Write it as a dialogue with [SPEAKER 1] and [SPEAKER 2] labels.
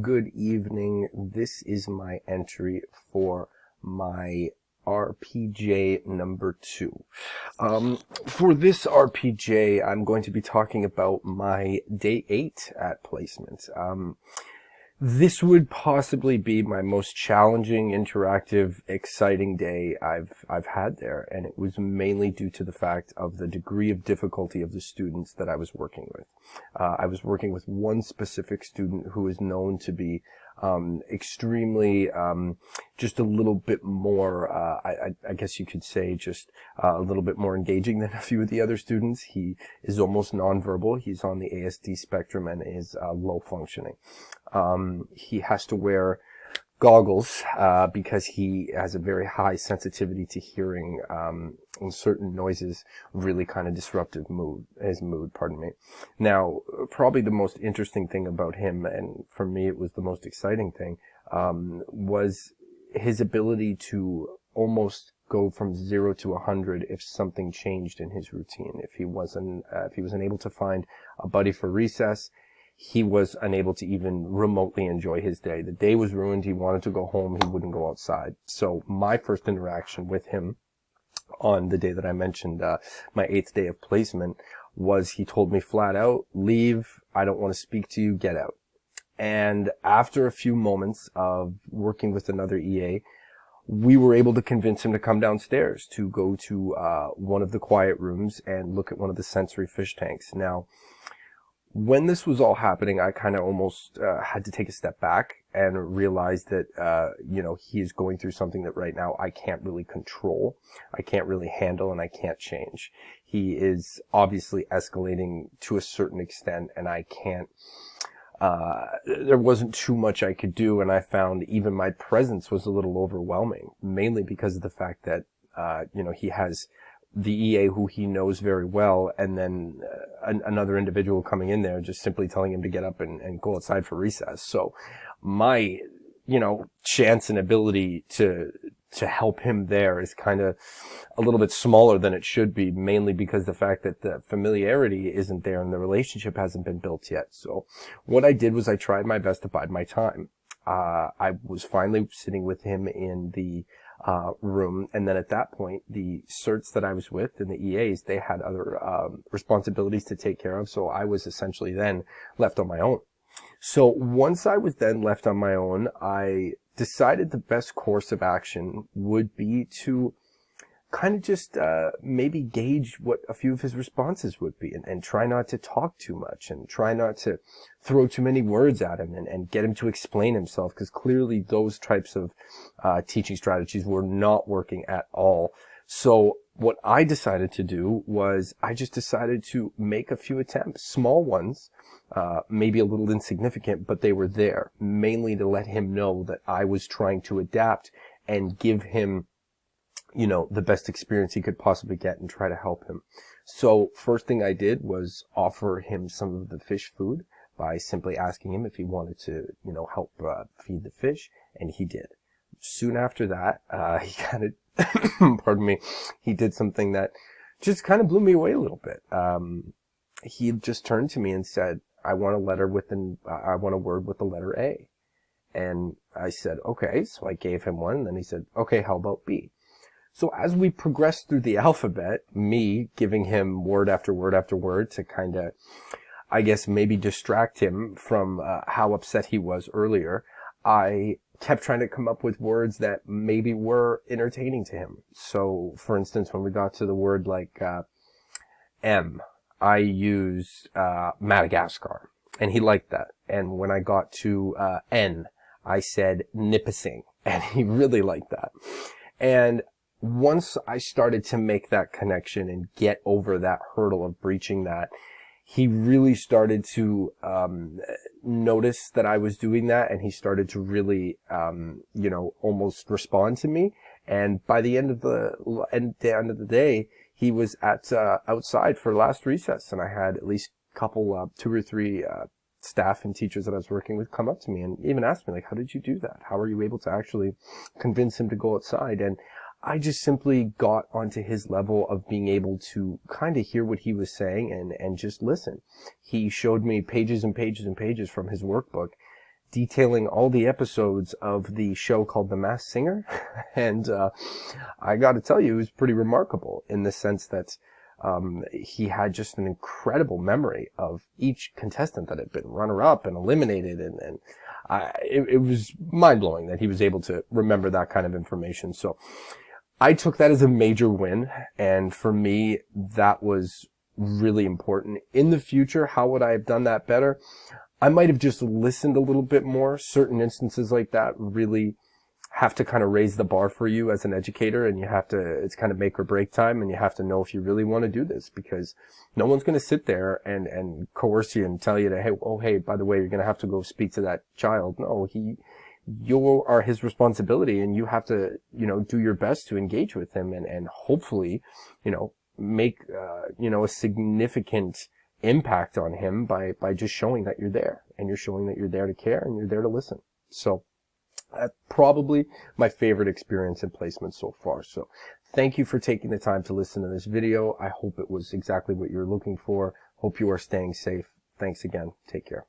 [SPEAKER 1] Good evening. This is my entry for my RPJ number 2. For this RPJ, I'm going to be talking about my day 8 at placement. This would possibly be my most challenging, interactive, exciting day I've had there, and it was mainly due to the fact of the degree of difficulty of the students that I was working with. I was working with one specific student who is known to be extremely, just a little bit more, I guess you could say, just a little bit more engaging than a few of the other students. He is almost nonverbal. He's on the ASD spectrum and is low functioning. He has to wear goggles because he has a very high sensitivity to hearing, and certain noises really kind of disrupted his mood, pardon me. Now, probably the most interesting thing about him, and for me it was the most exciting thing, was his ability to almost go from 0 to 100 if something changed in his routine. If he wasn't able to find a buddy for recess, he was unable to even remotely enjoy his day. The day was ruined. He wanted to go home. He wouldn't go outside. So my first interaction with him on the day that I mentioned, my 8th day of placement, was he told me flat out, "Leave. I don't want to speak to you. Get out." And after a few moments of working with another EA, we were able to convince him to come downstairs to go to one of the quiet rooms and look at one of the sensory fish tanks. Now, when this was all happening, I kind of almost had to take a step back and realize that, he is going through something that right now I can't really control, I can't really handle, and I can't change. He is obviously escalating to a certain extent, and I can't, there wasn't too much I could do, and I found even my presence was a little overwhelming, mainly because of the fact that, he has the EA who he knows very well, and then another individual coming in there just simply telling him to get up and go outside for recess. So my, chance and ability to help him there is kind of a little bit smaller than it should be, mainly because the fact that the familiarity isn't there and the relationship hasn't been built yet. So what I did was I tried my best to bide my time. I was finally sitting with him in the room, and then at that point, the certs that I was with and the EAs, they had other responsibilities to take care of, so I was essentially then left on my own. So once I was then left on my own, I decided the best course of action would be to kind of just maybe gauge what a few of his responses would be, and try not to talk too much, and try not to throw too many words at him, and get him to explain himself, because clearly those types of teaching strategies were not working at all. So what I decided to do was I just decided to make a few attempts, small ones, maybe a little insignificant, but they were there, mainly to let him know that I was trying to adapt and give him the best experience he could possibly get and try to help him. So first thing I did was offer him some of the fish food by simply asking him if he wanted to, help feed the fish, and he did. Soon after that, he kind of, pardon me, he did something that just kind of blew me away a little bit. He just turned to me and said, I want a word with the letter A. And I said, okay. So I gave him one, and then he said, okay, how about B? So as we progressed through the alphabet, me giving him word after word after word to kind of, I guess, maybe distract him from how upset he was earlier, I kept trying to come up with words that maybe were entertaining to him. So, for instance, when we got to the word like M, I used Madagascar, and he liked that. And when I got to N, I said Nipissing, and he really liked that. And once I started to make that connection and get over that hurdle of breaching that, he really started to notice that I was doing that, and he started to really, almost respond to me. And by the end of the day, he was at outside for last recess, and I had at least a couple, 2 or 3 staff and teachers that I was working with come up to me and even asked me, like, how did you do that? How were you able to actually convince him to go outside? And I just simply got onto his level of being able to kind of hear what he was saying and just listen. He showed me pages and pages and pages from his workbook detailing all the episodes of the show called The Masked Singer. And I got to tell you, it was pretty remarkable in the sense that he had just an incredible memory of each contestant that had been runner-up and eliminated, and it was mind-blowing that he was able to remember that kind of information. So I took that as a major win, and for me, that was really important. In the future, how would I have done that better? I might have just listened a little bit more. Certain instances like that really have to kind of raise the bar for you as an educator, and you have to, it's kind of make or break time, and you have to know if you really want to do this, because no one's going to sit there and coerce you and tell you that, hey, by the way, you're going to have to go speak to that child. No, you are his responsibility, and you have to, do your best to engage with him and hopefully, make, a significant impact on him by just showing that you're there, and you're showing that you're there to care and you're there to listen. So that's probably my favorite experience in placement so far. So thank you for taking the time to listen to this video. I hope it was exactly what you're looking for. Hope you are staying safe. Thanks again. Take care.